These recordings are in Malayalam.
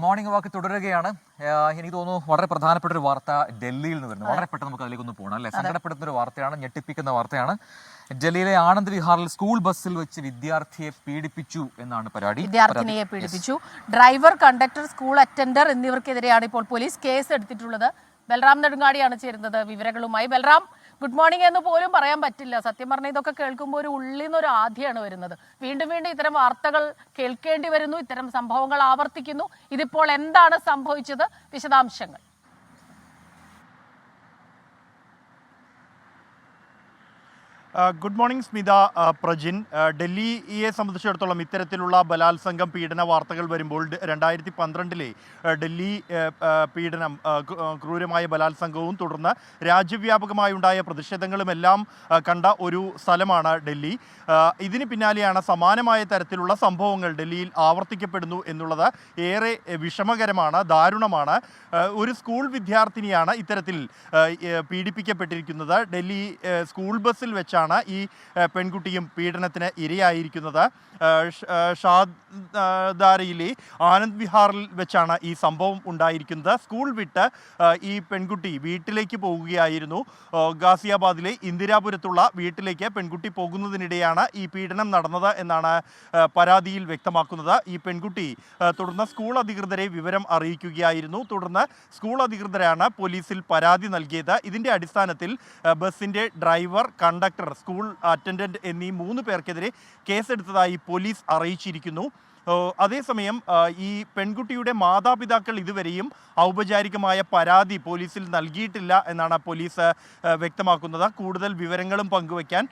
മോർണിംഗ് വാക്ക് തുടരുകയാണ്. എനിക്ക് തോന്നുന്നു വളരെ പ്രധാനപ്പെട്ട ഒരു വാർത്ത ഡൽഹിയിൽ നിന്ന് വരുന്നു. വളരെ പെട്ടെന്ന് നമുക്ക് അതിലേക്കൊന്ന് പോകണം അല്ലെ. സങ്കടപ്പെടുത്തുന്ന ഒരു വാർത്തയാണ്, ഞെട്ടിപ്പിക്കുന്ന വാർത്തയാണ്. ഡൽഹിയിലെ ആനന്ദ് വിഹാറിൽ സ്കൂൾ ബസ്സിൽ വെച്ച് വിദ്യാർത്ഥിയെ പീഡിപ്പിച്ചു എന്നാണ് പരാതി. വിദ്യാർത്ഥിനിയെ പീഡിപ്പിച്ചു. ഡ്രൈവർ, കണ്ടക്ടർ, സ്കൂൾ അറ്റൻഡർ എന്നിവർക്കെതിരെയാണ് ഇപ്പോൾ പോലീസ് കേസ് എടുത്തിട്ടുള്ളത്. ബൽറാം നെടുങ്ങാടിയാണ് ചേരുന്നത് വിവരങ്ങളുമായി. ബൽറാം, ഗുഡ് മോർണിംഗ് എന്ന് പോലും പറയാൻ പറ്റില്ല. സത്യം പറഞ്ഞാൽ ഇതൊക്കെ കേൾക്കുമ്പോൾ ഒരു ഉള്ളിൽ നിന്നൊരു ആദ്യമാണ് വരുന്നത്. വീണ്ടും വീണ്ടും ഇത്തരം വാർത്തകൾ കേൾക്കേണ്ടി വരുന്നു, ഇത്തരം സംഭവങ്ങൾ ആവർത്തിക്കുന്നു. ഇതിപ്പോൾ എന്താണ് സംഭവിച്ചത്? വിശദാംശങ്ങൾ. Good morning Smitha, Prajin. ഡൽഹിയെ സംബന്ധിച്ചിടത്തോളം ഇത്തരത്തിലുള്ള ബലാത്സംഗം, പീഡന വാർത്തകൾ വരുമ്പോൾ 2012 ഡൽഹി പീഡനം, ക്രൂരമായ ബലാത്സംഗവും തുടർന്ന് രാജ്യവ്യാപകമായുണ്ടായ പ്രതിഷേധങ്ങളുമെല്ലാം കണ്ട ഒരു സ്ഥലമാണ് ഡൽഹി. ഇതിന് പിന്നാലെയാണ് സമാനമായ തരത്തിലുള്ള സംഭവങ്ങൾ ഡൽഹിയിൽ ആവർത്തിക്കപ്പെടുന്നു എന്നുള്ളത് ഏറെ വിഷമകരമാണ്, ദാരുണമാണ്. ഒരു സ്കൂൾ വിദ്യാർത്ഥിനിയാണ് ഇത്തരത്തിൽ പീഡിപ്പിക്കപ്പെട്ടിരിക്കുന്നത്. ഡൽഹി സ്കൂൾ ബസ്സിൽ വെച്ചാണ് ഈ പെൺകുട്ടിയും പീഡനത്തിന് ഇരയായിരിക്കുന്നത്. ഷാദാരയിലെ ആനന്ദ് വിഹാറിൽ വെച്ചാണ് ഈ സംഭവം ഉണ്ടായിരിക്കുന്നത്. സ്കൂൾ വിട്ട് ഈ പെൺകുട്ടി വീട്ടിലേക്ക് പോകുകയായിരുന്നു. ഗാസിയാബാദിലെ ഇന്ദിരാപുരത്തുള്ള വീട്ടിലേക്ക് പെൺകുട്ടി പോകുന്നതിനിടെയാണ് ഈ പീഡനം നടന്നത് എന്നാണ് പരാതിയിൽ വ്യക്തമാക്കുന്നത്. ഈ പെൺകുട്ടി തുടർന്ന് സ്കൂൾ അധികൃതരെ വിവരം അറിയിക്കുകയായിരുന്നു. തുടർന്ന് സ്കൂൾ അധികൃതരാണ് പോലീസിൽ പരാതി നൽകിയത്. ഇതിൻ്റെ അടിസ്ഥാനത്തിൽ ബസ്സിൻ്റെ ഡ്രൈവർ, കണ്ടക്ടർ, സ്കൂൾ അറ്റൻഡന്റ് എന്നീ 3 പേർക്കെതിരെ കേസെടുത്തതായി പോലീസ് അറിയിച്ചിരിക്കുന്നു. അതേസമയം ഈ പെൺകുട്ടിയുടെ മാതാപിതാക്കൾ ഇതുവരെയും ഔപചാരികമായ പരാതി പോലീസിൽ നൽകിയിട്ടില്ല എന്നാണ് പോലീസ് വ്യക്തമാക്കുന്നത്. കൂടുതൽ വിവരങ്ങളും പങ്കുവയ്ക്കാൻ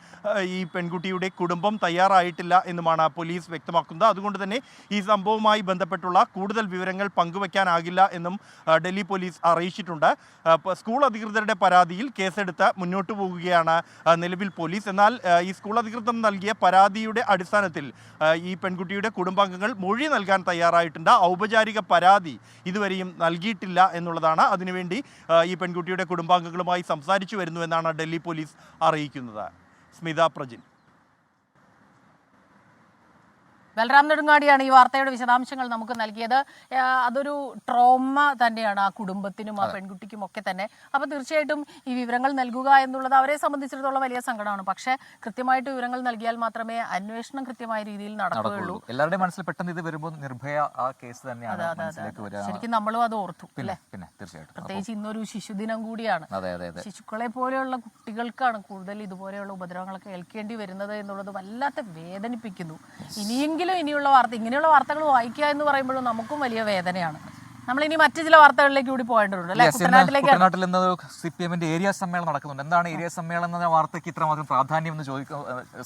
ഈ പെൺകുട്ടിയുടെ കുടുംബം തയ്യാറായിട്ടില്ല എന്നുമാണ് പോലീസ് വ്യക്തമാക്കുന്നത്. അതുകൊണ്ട് തന്നെ ഈ സംഭവവുമായി ബന്ധപ്പെട്ടുള്ള കൂടുതൽ വിവരങ്ങൾ പങ്കുവയ്ക്കാനാകില്ല എന്നും ഡൽഹി പോലീസ് അറിയിച്ചിട്ടുണ്ട്. സ്കൂൾ അധികൃതരുടെ പരാതിയിൽ കേസെടുത്ത് മുന്നോട്ട് പോകുകയാണ് നിലവിൽ പോലീസ്. എന്നാൽ ഈ സ്കൂൾ അധികൃതർ നൽകിയ പരാതിയുടെ അടിസ്ഥാനത്തിൽ ഈ പെൺകുട്ടിയുടെ കുടുംബാംഗങ്ങൾ മൊഴി നൽകാൻ തയ്യാറായിട്ടുണ്ട്. ഔപചാരിക പരാതി ഇതുവരെയും നൽകിയിട്ടില്ല എന്നുള്ളതാണ്. അതിനുവേണ്ടി ഈ പെൺകുട്ടിയുടെ കുടുംബാംഗങ്ങളുമായി സംസാരിച്ചു വരുന്നു എന്നാണ് ഡൽഹി പോലീസ് അറിയിക്കുന്നത്. സ്മിത, പ്രജിൻ. ബൽറാം നെടുങ്ങാടിയാണ് ഈ വാർത്തയുടെ വിശദാംശങ്ങൾ നമുക്ക് നൽകിയത്. അതൊരു ട്രോമ തന്നെയാണ് ആ കുടുംബത്തിനും ആ പെൺകുട്ടിക്കും ഒക്കെ തന്നെ. അപ്പോൾ തീർച്ചയായിട്ടും ഈ വിവരങ്ങൾ നൽകുക എന്നുള്ളത് അവരെ സംബന്ധിച്ചിടത്തോളം വലിയ സങ്കടമാണ്. പക്ഷേ കൃത്യമായിട്ട് വിവരങ്ങൾ നൽകിയാൽ മാത്രമേ അന്വേഷണം കൃത്യമായ രീതിയിൽ നടക്കുകയുള്ളൂ. എല്ലാവരുടെയും മനസ്സിൽ പെട്ടെന്ന് ഇത് വരുമ്പോൾ നിർഭയ ആ കേസ് തന്നെയാണ് മനസ്സിലേക്ക് വരിക. ശരിക്കും നമ്മളും അത് ഓർത്തു അല്ലേ? പിന്നെ തീർച്ചയായിട്ടും, പ്രത്യേകിച്ച് ഇന്നൊരു ശിശുദിനം കൂടിയാണ്. ശിശുക്കളെ പോലെയുള്ള കുട്ടികൾക്കാണ് കൂടുതൽ ഇതുപോലെയുള്ള ഉപദ്രവങ്ങളൊക്കെ ഏൽക്കേണ്ടി വരുന്നത് എന്നുള്ളത് വല്ലാത്ത വേദനിപ്പിക്കുന്നു. ഇനിയുള്ള വാർത്തകൾ വായിക്കുക എന്ന് പറയുമ്പോഴും നമുക്കും വലിയ വേദനയാണ്. നമ്മളിനി മറ്റു ചില വാർത്തകളിലേക്ക് കൂടി പോകേണ്ടതുണ്ട് അല്ലെ. കുട്ടനാട്ടിൽ ഇന്ന് CPM-ന്റെ ഏരിയ സമ്മേളനം നടക്കുന്നുണ്ട്. എന്താണ് ഏരിയ സമ്മേളനം എന്ന വാർത്തയ്ക്ക് ഇത്രമാത്രം പ്രാധാന്യം എന്ന്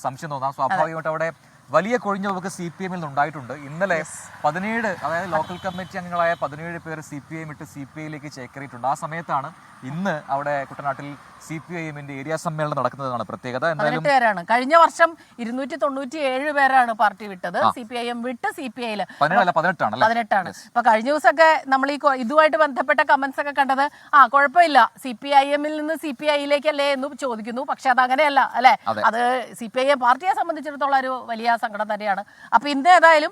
സംശയം തോന്നാം. സ്വാഭാവികമായിട്ട് അവിടെ വലിയ കൊഴിഞ്ഞുപോക്ക് CPM-ൽ നിന്നുണ്ടായിട്ടുണ്ട്. ഇന്നലെ 17, അതായത് ലോക്കൽ കമ്മിറ്റി അംഗങ്ങളായ 17 പേർ CPM വിട്ട് CPI-യിലേക്ക് ചേക്കേറിയിട്ടുണ്ട്. ആ സമയത്താണ് ഇന്ന് അവിടെ കുട്ടനാട്ടിൽ CPIM-ന്റെ ഏരിയ സമ്മേളനം നടക്കുന്നതാണ് പ്രത്യേകത. എന്തായാലും കഴിഞ്ഞ വർഷം 297 പേരാണ് പാർട്ടി വിട്ടത്. CPIM വിട്ട് CPI-യിൽ 18ആണ്. ഇപ്പൊ കഴിഞ്ഞ ദിവസമൊക്കെ നമ്മൾ ഈ ഇതുമായിട്ട് ബന്ധപ്പെട്ട കമന്റ്സ് ഒക്കെ കണ്ടത്, കുഴപ്പമില്ല CPIM-ൽ നിന്ന് CPI-യിലേക്കല്ലേ എന്ന് ചോദിക്കുന്നു. പക്ഷെ അത് അങ്ങനെയല്ല അല്ലെ. അത് CPIM പാർട്ടിയെ സംബന്ധിച്ചിടത്തോളം ഒരു വലിയ സങ്കടം തന്നെയാണ്. അപ്പൊ ഇന്ന് ഏതായാലും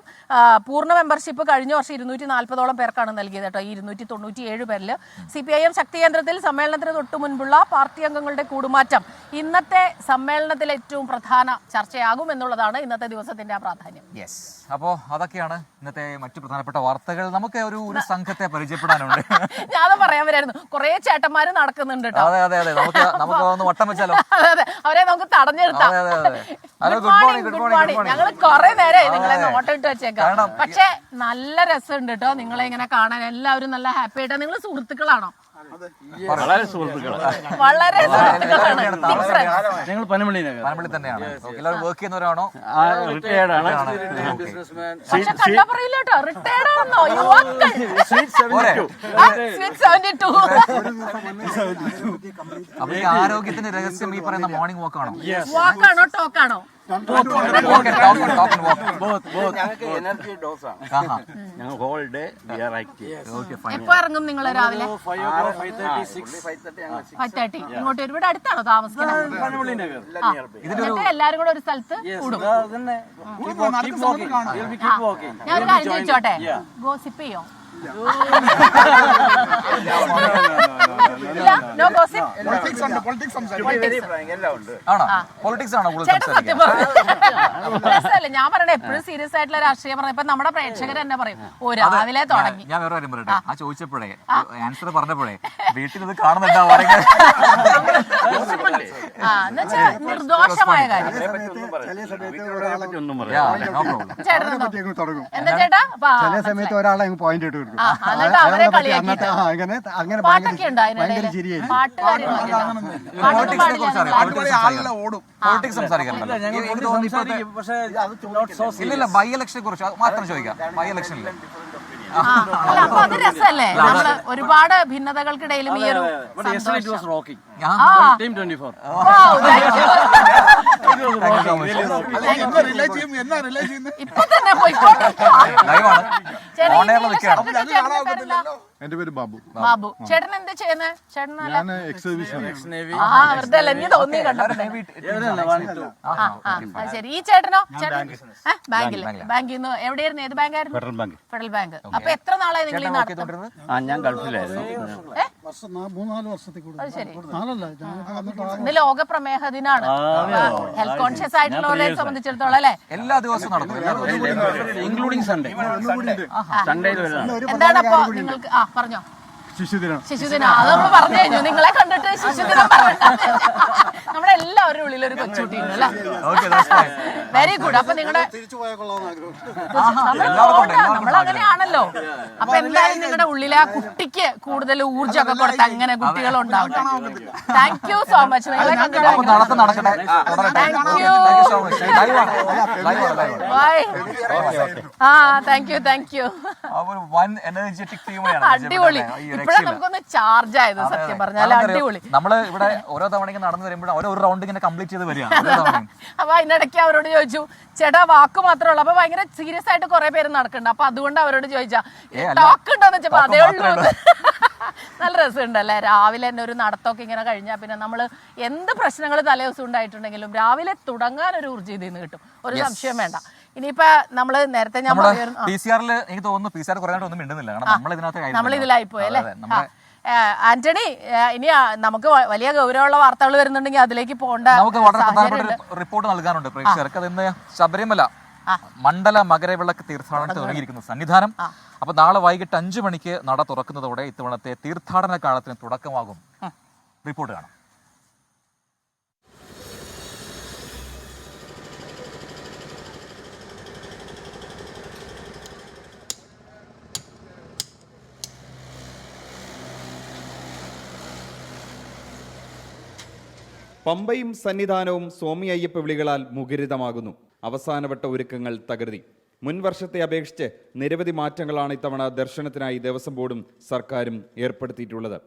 പൂർണ്ണ മെമ്പർഷിപ്പ് കഴിഞ്ഞ വർഷം 240ഓളം പേർക്കാണ് നൽകിയത് കേട്ടോ. ഈ 297 പേരിൽ CPIM ശക്തി കേന്ദ്രത്തിൽ സമ്മേളനത്തിന് തൊട്ടു മുൻപുള്ള പാർട്ടി അംഗങ്ങളുടെ കൂടുമാറ്റം ഇന്നത്തെ സമ്മേളനത്തിൽ ഏറ്റവും പ്രധാന ചർച്ചയാകും എന്നുള്ളതാണ് ഇന്നത്തെ ദിവസത്തിന്റെ ആ പ്രാധാന്യം. അപ്പോ അതൊക്കെയാണ് ഇന്നത്തെ മറ്റു പ്രധാനപ്പെട്ട വാർത്തകൾ. നമുക്ക് ഒരു സംഘത്തെ പരിചയപ്പെടാനുണ്ട്. ഞാൻ പറയാൻ വരായിരുന്നു, കുറെ ചേട്ടന്മാര് നടക്കുന്നുണ്ട് കേട്ടോ. നമുക്ക് ഒന്ന് വട്ടം വെച്ചാലോ? അതെ, അവരെ നമുക്ക് തടഞ്ഞു നിർത്താം. ഞങ്ങൾ കുറെ നേരമായി നിങ്ങളെ നോട്ട് ഇട്ട് വെച്ചേക്കാം. പക്ഷെ നല്ല രസമുണ്ട് കേട്ടോ നിങ്ങളെ ഇങ്ങനെ കാണാൻ. എല്ലാവരും നല്ല ഹാപ്പി ആയിട്ടാ. നിങ്ങൾ സുഹൃത്തുക്കളാണോ? വളരെ സുഹൃത്തുക്കളാണ്. ഞങ്ങൾ പനമള്ളി തന്നെയാണ്. എല്ലാവരും വർക്ക് ചെയ്യുന്നവരാണോ? റിട്ടയർഡ് ആണ്. അപ്പൊ ഈ ആരോഗ്യത്തിന്റെ രഹസ്യം ഈ പറയുന്ന മോർണിംഗ് വാക്കാണോ? ടോക്കാണോ? എപ്പോ ഇറങ്ങും നിങ്ങൾ? രാവിലെ 5:30. ഇങ്ങോട്ട് ഒരുപാട് അടുത്താണോ താമസിക്കുന്നത്? എല്ലാരും കൂടെ ഒരു സ്ഥലത്ത് കൂടും. ഞാനൊരു കാര്യം ചോദിച്ചോട്ടെ, ഗോസിപ്പ് ചെയ്യോ? No gossip. ആണോ പൊളിറ്റിക്സ് ആണോ കൂടുതൽ ചേട്ടാ സത്യം സംസാരിക്കുന്നത്? രസമല്ലേ ഞാൻ പറയണേ എപ്പോഴും സീരിയസ് ആയിട്ടുള്ള രാഷ്ട്രീയം പറഞ്ഞ ഇപ്പൊ നമ്മുടെ പ്രേക്ഷകർ തന്നെ പറയും ഓ രാവിലെ തുടങ്ങി. ഞാൻ വേറെ കാര്യം പറയട്ടെ, ആ ചോദിച്ചപ്പോഴേ ആൻസർ പറഞ്ഞപ്പോഴേ വീട്ടിൽ ഇത് കാണുന്നുണ്ടാവും എന്നുവെച്ചാ നിർദോഷമായ കാര്യം. ചേട്ടനെന്തോ എന്താ ചേട്ടാ ചില സമയത്ത് ഒരാളെ പോയിന്റ് ഇട്ട് കൊടുക്കും. എന്നിട്ട് അവരെ കളിയാക്കിയിട്ട് അങ്ങനെ പാട്ടൊക്കെ ഉണ്ട് അതിനിടയിൽ പാട്ട് പൊളിറ്റിക്സ് സംസാരിക്കാറില്ല. ഇല്ലില്ല, ബൈ ഇലക്ഷനെ കുറിച്ച് മാത്രം ചോദിക്കാം. ബൈ ഇലക്ഷനിൽ അല്ല അപ്പൊ അത് രസല്ലേ, നമ്മള് ഒരുപാട് ഭിന്നതകൾക്കിടയിലും ഈ ഒരു ഇപ്പൊ തന്നെ പോയിക്കോട്ടെ. എന്റെ പേര് ബാബു. ബാബു ചേട്ടൻ എന്താ ചെയ്യുന്നത്? ചേട്ടൻ വെറുതെ അല്ല ഇനി തോന്നി കണ്ടപ്പോ. ശരി, ഈ ചേട്ടനോ? ചേട്ടൻ ബാങ്കിൽ നിന്ന് എവിടെയായിരുന്നു? ഏത് ബാങ്കായിരുന്നു? Federal bank. അപ്പൊ എത്ര നാളായി നിങ്ങൾ ഈ നടത്തുന്നത്? ഞാൻ ഗൾഫിലായിരുന്നു. 3-4 വർഷത്തിൽ അത് ശരി. കൂടുതൽ. ഇന്ന് ലോക പ്രമേഹ ദിനാണ്. ഹെൽത്ത് കോൺഷ്യസ് ആയിട്ടുള്ളവരെ സംബന്ധിച്ചിടത്തോളം അല്ലേ എല്ലാ ദിവസവും നടക്കും, ഇൻക്ലൂഡിംഗ് സൺഡേ. സൺഡേയിൽ വരുന്നതാണ്. എന്താണ് അപ്പൊ നിങ്ങൾക്ക് പറഞ്ഞോ? ശിശുദിനം. ശിശുദിനം അത് നമ്മൾ പറഞ്ഞു കഴിഞ്ഞു. നിങ്ങളെ കണ്ടിട്ട് ശിശുദിനം നമ്മുടെ എല്ലാവരുടെ ഉള്ളിൽ ഒരു കൊച്ചുകുട്ടി ഉണ്ട് അല്ലേ? Very good. അപ്പൊ നിങ്ങളുടെ നമ്മളങ്ങനെയാണല്ലോ. അപ്പൊ എന്തായാലും നിങ്ങളുടെ ഉള്ളിലെ ആ കുട്ടിക്ക് കൂടുതൽ ഊർജ്ജമൊക്കെ കൊടുത്ത് അങ്ങനെ കുട്ടികളുണ്ടാവട്ടെ. Thank you so much. നിങ്ങളെ കണ്ടിട്ട് താങ്ക് യു. Thank you. അടിപൊളി. ഇപ്പഴാ നമുക്കൊന്ന് ചാർജ് ആയത് സത്യം പറഞ്ഞാൽ. അടിപൊളി. നമ്മള് ഇവിടെ ഓരോ തവണയും നടന്നു വരുമ്പോഴും ഓരോ റൗണ്ട് ഇങ്ങനെ കംപ്ലീറ്റ് ചെയ്ത് വരികയാണ്. അപ്പൊ അതിനിടയ്ക്ക് അവരോട് ചോദിച്ചു ചേട്ടാ വാക്ക് മാത്രമേ ഉള്ളൂ. അപ്പൊ ഭയങ്കര സീരിയസ് ആയിട്ട് കുറെ പേര് നടക്കുന്നുണ്ട്. അപ്പൊ അതുകൊണ്ട് അവരോട് ചോദിച്ചാ ടോക്ക് ഉണ്ടോന്ന് വെച്ചപ്പോ അതേ ഉള്ളൂ. നല്ല രസമുണ്ടല്ലേ രാവിലെ തന്നെ ഒരു നടത്തമൊക്കെ ഇങ്ങനെ കഴിഞ്ഞാൽ പിന്നെ നമ്മൾ എന്ത് പ്രശ്നങ്ങൾ തലേ ദിവസം ഉണ്ടായിട്ടുണ്ടെങ്കിലും രാവിലെ തുടങ്ങാൻ ഒരു ഊർജ്ജം ഇതിൽ നിന്ന് കിട്ടും, ഒരു സംശയം വേണ്ട. ഇനിയിപ്പോ നമ്മള് നേരത്തെ ഞാൻ PCR എനിക്ക് തോന്നുന്നു PCR കുറേ ഒന്നും മിണ്ടുന്നില്ല, കാരണം നമ്മൾ ഇതിലായിപ്പോയി അല്ലേ. ആന്റണി, ഇനി നമുക്ക് വലിയ ഗൗരവമുള്ള വാർത്തകൾ വരുന്നുണ്ടെങ്കിൽ അതിലേക്ക് പോകേണ്ട നമുക്ക് വളരെ പ്രധാനപ്പെട്ട റിപ്പോർട്ട് നൽകാനുണ്ട് പ്രേക്ഷകർക്ക്. അത് ഇന്ന് ശബരിമല മണ്ഡല മകരവിളക്ക് തീർത്ഥാടനത്തിന് തുടങ്ങിയിരിക്കുന്നു സന്നിധാനം. അപ്പൊ നാളെ വൈകിട്ട് 5 മണിക്ക് നട തുറക്കുന്നതോടെ ഇത്തവണത്തെ തീർത്ഥാടന കാലത്തിന് തുടക്കമാകും. റിപ്പോർട്ട് കാണാം. പമ്പയും സന്നിധാനവും സ്വാമി അയ്യപ്പ വിളികളാൽ മുഖരിതമാകുന്നു. അവസാനവട്ട ഒരുക്കങ്ങൾ തകൃതി. മുൻ വർഷത്തെ അപേക്ഷിച്ച് നിരവധി മാറ്റങ്ങളാണ് ഇത്തവണ ദർശനത്തിനായി ദേവസ്വം ബോർഡും സർക്കാരും ഏർപ്പെടുത്തിയിട്ടുള്ളത്.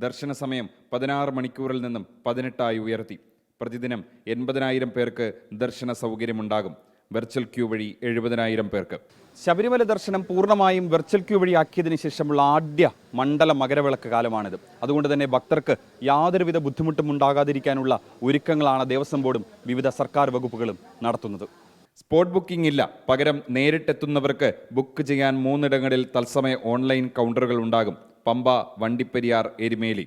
ദർശന സമയം 16 മണിക്കൂറിൽ നിന്നും 18 ഉയർത്തി. പ്രതിദിനം 80,000 പേർക്ക് ദർശന സൗകര്യമുണ്ടാകും. വെർച്വൽ ക്യൂ വഴി 70,000 പേർക്ക്. ശബരിമല ദർശനം പൂർണ്ണമായും വെർച്വൽ ക്യൂ വഴി ആക്കിയതിനു ശേഷമുള്ള ആദ്യ മണ്ഡല മകരവിളക്ക് കാലമാണിത്. അതുകൊണ്ട് തന്നെ ഭക്തർക്ക് യാതൊരുവിധ ബുദ്ധിമുട്ടും ഉണ്ടാകാതിരിക്കാനുള്ള ഒരുക്കങ്ങളാണ് ദേവസ്വം ബോർഡും വിവിധ സർക്കാർ വകുപ്പുകളും നടത്തുന്നത്. സ്പോട്ട് ബുക്കിംഗ് ഇല്ല, പകരം നേരിട്ടെത്തുന്നവർക്ക് ബുക്ക് ചെയ്യാൻ 3 ഇടങ്ങളിൽ തത്സമയ ഓൺലൈൻ കൗണ്ടറുകൾ ഉണ്ടാകും. പമ്പ, വണ്ടിപ്പെരിയാർ, എരുമേലി.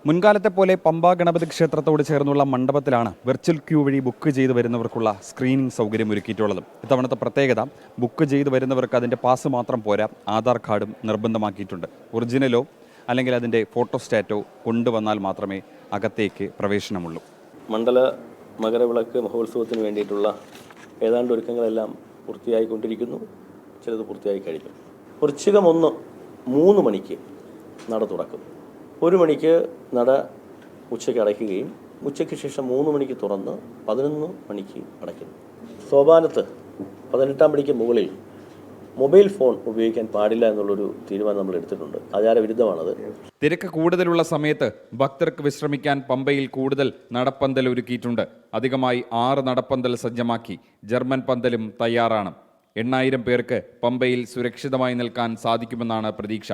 മുൻകാലത്തെ പോലെ പമ്പ ഗണപതി ക്ഷേത്രത്തോട് ചേർന്നുള്ള മണ്ഡപത്തിലാണ് വെർച്വൽ ക്യൂ വഴി ബുക്ക് ചെയ്ത് വരുന്നവർക്കുള്ള സ്ക്രീനിംഗ് സൗകര്യം ഒരുക്കിയിട്ടുള്ളത്. ഇത്തവണത്തെ പ്രത്യേകത, ബുക്ക് ചെയ്ത് വരുന്നവർക്ക് അതിൻ്റെ പാസ് മാത്രം പോരാ, ആധാർ കാർഡും നിർബന്ധമാക്കിയിട്ടുണ്ട്. ഒറിജിനലോ അല്ലെങ്കിൽ അതിൻ്റെ ഫോട്ടോസ്റ്റാറ്റോ കൊണ്ടുവന്നാൽ മാത്രമേ അകത്തേക്ക് പ്രവേശനമുള്ളൂ. മണ്ഡല മകരവിളക്ക് മഹോത്സവത്തിന് വേണ്ടിയിട്ടുള്ള ഏതാണ്ട് ഒരുക്കങ്ങളെല്ലാം പൂർത്തിയായിക്കൊണ്ടിരിക്കുന്നു. ചിലത് പൂർത്തിയായി കഴിഞ്ഞു. വൃശ്ചികം 1 3 മണിക്ക് നട തുറക്കും. 1 മണിക്ക് നട ഉച്ചയ്ക്ക് അടയ്ക്കുകയും ഉച്ചയ്ക്ക് ശേഷം 3 മണിക്ക് തുറന്ന് 11 മണിക്ക് അടയ്ക്കുന്നു. സോപാനത്ത് 18-ാം പടിക്ക് മുകളിൽ മൊബൈൽ ഫോൺ ഉപയോഗിക്കാൻ പാടില്ല എന്നുള്ളൊരു തീരുമാനം നമ്മൾ എടുത്തിട്ടുണ്ട്. ആചാരവിരുദ്ധമാണത്. തിരക്ക് കൂടുതലുള്ള സമയത്ത് ഭക്തർക്ക് വിശ്രമിക്കാൻ പമ്പയിൽ കൂടുതൽ നടപ്പന്തൽ ഒരുക്കിയിട്ടുണ്ട്. അധികമായി 6 നടപ്പന്തൽ സജ്ജമാക്കി. ജർമ്മൻ പന്തലും തയ്യാറാണ്. 8,000 പേർക്ക് പമ്പയിൽ സുരക്ഷിതമായി നിൽക്കാൻ സാധിക്കുമെന്നാണ് പ്രതീക്ഷ.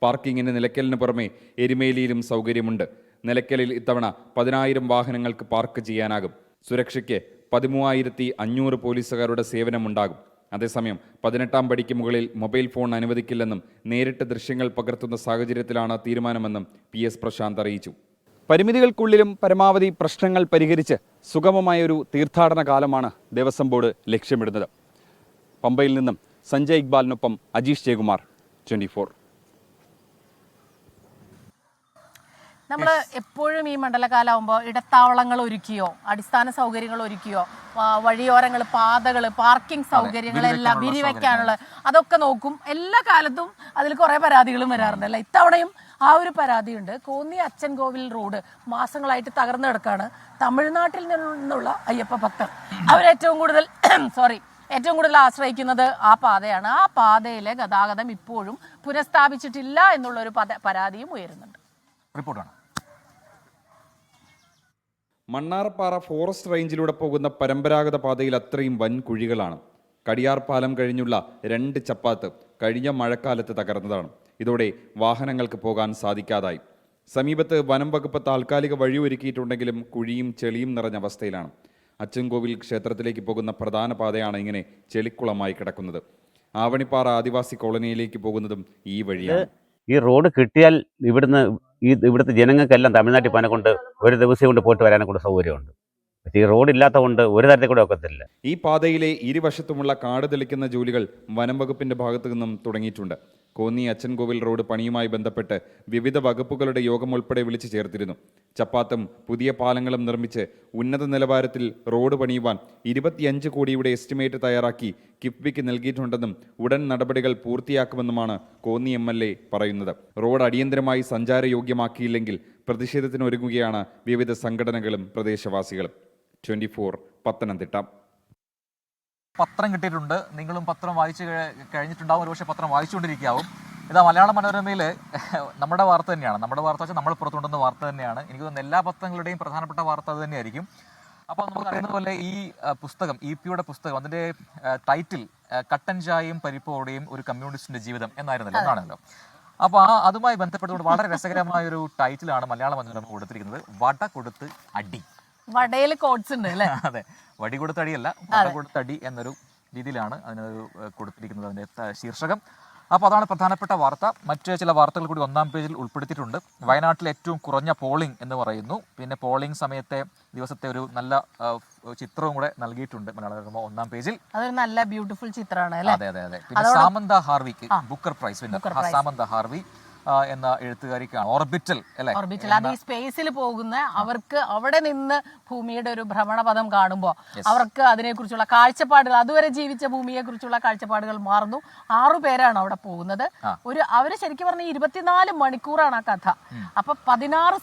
പാർക്കിങ്ങിന് നിലയ്ക്കലിന് പുറമെ എരുമേലിയിലും സൗകര്യമുണ്ട്. നിലയ്ക്കലിൽ ഇത്തവണ 10,000 വാഹനങ്ങൾക്ക് പാർക്ക് ചെയ്യാനാകും. സുരക്ഷയ്ക്ക് 13,500 പോലീസുകാരുടെ സേവനമുണ്ടാകും. അതേസമയം 18ാം പടിക്ക് മുകളിൽ മൊബൈൽ ഫോൺ അനുവദിക്കില്ലെന്നും നേരിട്ട് ദൃശ്യങ്ങൾ പകർത്തുന്ന സാഹചര്യത്തിലാണ് തീരുമാനമെന്നും PS പ്രശാന്ത് അറിയിച്ചു. പരിമിതികൾക്കുള്ളിലും പരമാവധി പ്രശ്നങ്ങൾ പരിഹരിച്ച് സുഗമമായൊരു തീർത്ഥാടന കാലമാണ് ദേവസ്വം ബോർഡ് ലക്ഷ്യമിടുന്നത്. പമ്പയിൽ നിന്നും സഞ്ജയ് ഇക്ബാലിനൊപ്പം അജീഷ് ജയകുമാർ, 24. നമ്മൾ എപ്പോഴും ഈ മണ്ഡലകാലമാകുമ്പോൾ ഇടത്താവളങ്ങൾ ഒരുക്കിയോ, അടിസ്ഥാന സൗകര്യങ്ങൾ ഒരുക്കിയോ, വഴിയോരങ്ങൾ, പാതകൾ, പാർക്കിംഗ് സൗകര്യങ്ങളെല്ലാം വിരിവെക്കാനുള്ള അതൊക്കെ നോക്കും. എല്ലാ കാലത്തും അതിൽ കുറേ പരാതികളും വരാറുണ്ട് അല്ലേ? ഇത്തവണയും ആ ഒരു പരാതിയുണ്ട്. കോന്നി അച്ചൻകോവിൽ റോഡ് മാസങ്ങളായിട്ട് തകർന്നു കിടക്കാണ്. തമിഴ്നാട്ടിൽ നിന്നുള്ള അയ്യപ്പ ഭക്തർ അവരേറ്റവും കൂടുതൽ ഏറ്റവും കൂടുതൽ ആശ്രയിക്കുന്നത് ആ പാതയാണ്. ആ പാതയിലെ ഗതാഗതം ഇപ്പോഴും പുനഃസ്ഥാപിച്ചിട്ടില്ല എന്നുള്ളൊരു പരാതിയും ഉയരുന്നുണ്ട്. റിപ്പോർട്ടാണ്. മണ്ണാർപ്പാറ ഫോറസ്റ്റ് റേഞ്ചിലൂടെ പോകുന്ന പരമ്പരാഗത പാതയിൽ അത്രയും വൻ കുഴികളാണ്. കടിയാർ പാലം കഴിഞ്ഞുള്ള 2 ചപ്പാത്ത് കഴിഞ്ഞ മഴക്കാലത്ത് തകർന്നതാണ്. ഇതോടെ വാഹനങ്ങൾക്ക് പോകാൻ സാധിക്കാതായി. സമീപത്ത് വനം വകുപ്പ് താൽക്കാലിക വഴിയൊരുക്കിയിട്ടുണ്ടെങ്കിലും കുഴിയും ചെളിയും നിറഞ്ഞ അവസ്ഥയിലാണ്. അച്ചൻകോവിൽ ക്ഷേത്രത്തിലേക്ക് പോകുന്ന പ്രധാന പാതയാണ് ഇങ്ങനെ ചെളിക്കുളമായി കിടക്കുന്നത്. ആവണിപ്പാറ ആദിവാസി കോളനിയിലേക്ക് പോകുന്നതും ഈ വഴിയാണ്. ഈ റോഡ് കിട്ടിയാൽ ഇവിടുത്തെ ജനങ്ങൾക്കെല്ലാം തമിഴ്നാട്ടിൽ പോകാനെ കൊണ്ട് ഒരു ദിവസം കൊണ്ട് പോയിട്ട് വരാനെ കൊണ്ട് സൗകര്യമുണ്ട്. പക്ഷേ ഈ റോഡ് ഇല്ലാത്ത കൊണ്ട് ഒരു തരത്തിൽ കൂടെ ഒക്കത്തില്ല. ഈ പാതയിലെ ഇരുവശത്തുമുള്ള കാട് തെളിക്കുന്ന ജോലികൾ വനം വകുപ്പിന്റെ ഭാഗത്തു നിന്നും തുടങ്ങിയിട്ടുണ്ട്. കോന്നി അച്ചൻകോവിൽ റോഡ് പണിയുമായി ബന്ധപ്പെട്ട് വിവിധ വകുപ്പുകളുടെ യോഗം ഉൾപ്പെടെ വിളിച്ചു ചേർത്തിരുന്നു. ചപ്പാത്തും പുതിയ പാലങ്ങളും നിർമ്മിച്ച് ഉന്നത നിലവാരത്തിൽ റോഡ് പണിയുവാൻ 25 കോടിയുടെ എസ്റ്റിമേറ്റ് തയ്യാറാക്കി കിഫ്ബിക്ക് നൽകിയിട്ടുണ്ടെന്നും ഉടൻ നടപടികൾ പൂർത്തിയാക്കുമെന്നുമാണ് കോന്നി MLA പറയുന്നത്. റോഡ് അടിയന്തരമായി സഞ്ചാരയോഗ്യമാക്കിയില്ലെങ്കിൽ പ്രതിഷേധത്തിനൊരുങ്ങുകയാണ് വിവിധ സംഘടനകളും പ്രദേശവാസികളും. 24 പത്തനംതിട്ട. പത്രം കിട്ടിയിട്ടുണ്ട്. നിങ്ങളും പത്രം വായിച്ചു കഴിഞ്ഞിട്ടുണ്ടാവും. ഒരുപക്ഷെ പത്രം വായിച്ചുകൊണ്ടിരിക്കാവും. ഇതാ മലയാള മനോരമയിൽ നമ്മുടെ വാർത്ത തന്നെയാണ്. നമ്മുടെ വാർത്ത വെച്ചാൽ നമ്മൾ പുറത്തുകൊണ്ടുവന്ന വാർത്ത തന്നെയാണ്. എനിക്ക് തോന്നുന്നു എല്ലാ പത്രങ്ങളുടെയും പ്രധാനപ്പെട്ട വാർത്ത അത് തന്നെയായിരിക്കും. അപ്പോൾ നമുക്ക് അറിയുന്ന പോലെ ഈ പുസ്തകം, EP-യുടെ പുസ്തകം, അതിൻ്റെ ടൈറ്റിൽ കട്ടൻ ചായയും പരിപ്പോടെയും ഒരു കമ്മ്യൂണിസ്റ്റിന്റെ ജീവിതം എന്നാണല്ലോ. അപ്പോൾ അതുമായി ബന്ധപ്പെട്ടുകൊണ്ട് വളരെ രസകരമായ ഒരു ടൈറ്റിലാണ് മലയാള മനോരമ കൊടുത്തിരിക്കുന്നത്. വട കൊടുത്ത് അടി. വടയിൽ കോട്സ് ഉണ്ട് അല്ലേ? അതെ, വടി കൊടുത്ത് അടിയല്ല, വട കൊടുത്ത് അടി എന്നൊരു രീതിയിലാണ് അതിനൊരു കൊടുത്തിരിക്കുന്നത്, അതിൻ്റെ ശീർഷകം. അപ്പോൾ അതാണ് പ്രധാനപ്പെട്ട വാർത്ത. മറ്റ് ചില വാർത്തകൾ കൂടി 1-ാം പേജിൽ ഉൾപ്പെടുത്തിയിട്ടുണ്ട്. വയനാട്ടിൽ ഏറ്റവും കുറഞ്ഞ പോളിംഗ് എന്ന് പറയുന്നു. പിന്നെ പോളിംഗ് സമയത്തെ ദിവസത്തെ ഒരു നല്ല ചിത്രവും കൂടെ നൽകിയിട്ടുണ്ട് മലയാള 1-ാം പേജിൽ. അതൊരു നല്ല ബ്യൂട്ടിഫുൾ ചിത്രമാണ് അല്ലേ? അതെ. പിന്നെ സാമന്ത ഹാർവിക്ക് Booker Prize winner Samantha Harvey എന്ന എഴുത്തുകാരിക്കാണ്. ഓർബിറ്റൽ അത് ഈ സ്പേസിൽ പോകുന്ന അവർക്ക് അവിടെ നിന്ന് ഭൂമിയുടെ ഒരു ഭ്രമണപഥം കാണുമ്പോൾ അവർക്ക് അതിനെക്കുറിച്ചുള്ള കാഴ്ചപ്പാടുകൾ, അതുവരെ ജീവിച്ച ഭൂമിയെ കുറിച്ചുള്ള കാഴ്ചപ്പാടുകൾ മാറുന്നു. 6 പേരാണ് അവിടെ പോകുന്നത്. അവര് ശരിക്കും പറഞ്ഞ 24 മണിക്കൂറാണ് ആ കഥ. അപ്പൊ 16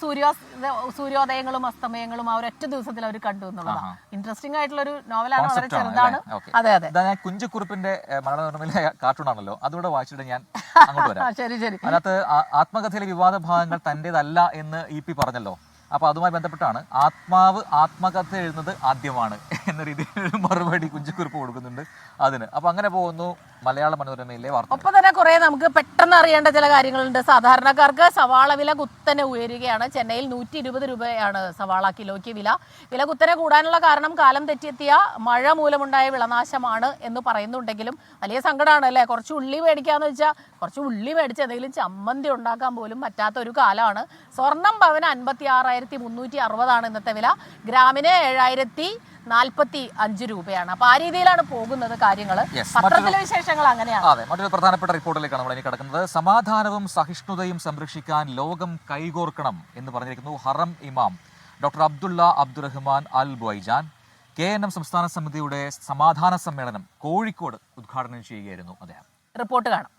സൂര്യോദയങ്ങളും അസ്തമയങ്ങളും ആ ഒരൊറ്റ ദിവസത്തിൽ അവർ കണ്ടു എന്നുള്ളതാണ്. ഇൻട്രസ്റ്റിംഗ് ആയിട്ടുള്ള ഒരു നോവലാണ്. വളരെ ചെറുതാണ്. അതെ. കുഞ്ചക്കുറുപ്പിന്റെ മലയാള കാർട്ടൂൺ ആണല്ലോ, അതുകൂടെ വായിച്ചിട്ട് ഞാൻ അങ്ങോട്ട് വരാം. ശരി. അതിനകത്ത് ആത്മകഥയിലെ വിവാദ ഭാഗങ്ങൾ തൻ്റെതല്ല എന്ന് EP പറഞ്ഞല്ലോ. അപ്പോൾ അതുമായി ബന്ധപ്പെട്ടാണ് ആത്മാവ് ആത്മകഥ എഴുതുന്നത് ആദ്യമാണ് എന്ന രീതിയിൽ മറുപടി കുഞ്ചക്കുറിപ്പ് കൊടുക്കുന്നുണ്ട് അതിന്. അപ്പോൾ അങ്ങനെ പോകുന്നു മലയാള മനോരമയിലെ വാർത്ത. ഒപ്പം തന്നെ കുറേ നമുക്ക് പെട്ടെന്ന് അറിയേണ്ട ചില കാര്യങ്ങളുണ്ട്. സാധാരണക്കാർക്ക് സവാള വില കുത്തനെ ഉയരുകയാണ്. ചെന്നൈയിൽ 120 രൂപയാണ് സവാള കിലോയ്ക്ക് വില കുത്തനെ കൂടാനുള്ള കാരണം കാലം തെറ്റിയെത്തിയ മഴ മൂലമുണ്ടായ വിളനാശമാണ് എന്ന് പറയുന്നുണ്ടെങ്കിലും വലിയ സങ്കടമാണ് അല്ലേ? കുറച്ച് ഉള്ളി മേടിക്കാന്ന് വെച്ചാൽ കുറച്ച് ഉള്ളി മേടിച്ച് എന്തെങ്കിലും ചമ്മന്തി ഉണ്ടാക്കാൻ പോലും പറ്റാത്ത ഒരു കാലമാണ്. സ്വർണം പവന് 56,360 ഇന്നത്തെ വില. ഗ്രാമിന് 7,045 രൂപയാണ്. അപ്പൊ ആ രീതിയിലാണ് പോകുന്നത് കാര്യങ്ങൾ. പത്രത്തിലെ വിശേഷങ്ങൾ അങ്ങനെയാണ്. അതെ, മറ്റൊരു പ്രധാനപ്പെട്ട റിപ്പോർട്ടിലേക്കാണ് നമ്മൾ ഇനി കിടക്കുന്നത്. സമാധാനവും സഹിഷ്ണുതയും സംരക്ഷിക്കാൻ ലോകം കൈകോർക്കണം എന്ന് പറഞ്ഞിരിക്കുന്നു ഹറം ഇമാം ഡോക്ടർ അബ്ദുള്ള അബ്ദുറഹ്മാൻ അൽ ബുഐജാൻ. KNM സംസ്ഥാന സമിതിയുടെ സമാധാന സമ്മേളനം കോഴിക്കോട് ഉദ്ഘാടനം ചെയ്യുകയായിരുന്നു അദ്ദേഹം. റിപ്പോർട്ട് കാണാം.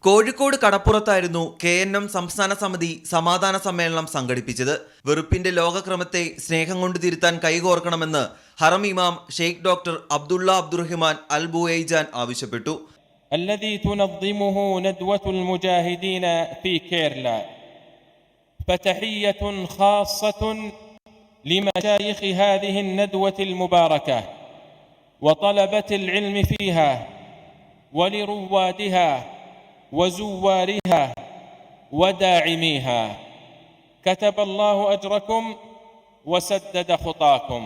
കോഴിക്കോട് കടപ്പുറത്തായിരുന്നു KNM സംസ്ഥാന സമിതി സമാധാന സമ്മേളനം സംഘടിപ്പിച്ചത്. വെറുപ്പിന്റെ ലോകക്രമത്തെ സ്നേഹം കൊണ്ട് തിരുത്താൻ കൈകോർക്കണമെന്ന് ഹറം ഇമാം ഷെയ്ഖ് ഡോക്ടർ അബ്ദുള്ള അബ്ദുറഹ്മാൻ അൽ ബുഐജാൻ ആവശ്യപ്പെട്ടു. الذي تنظمه ندوة المجاهدين في كيرلا فتحية خاصة لمشايخ هذه الندوة المباركة وطلبة العلم فيها ولروادها وزوارها وداعميها كتب الله أجركم وسدد خطاكم.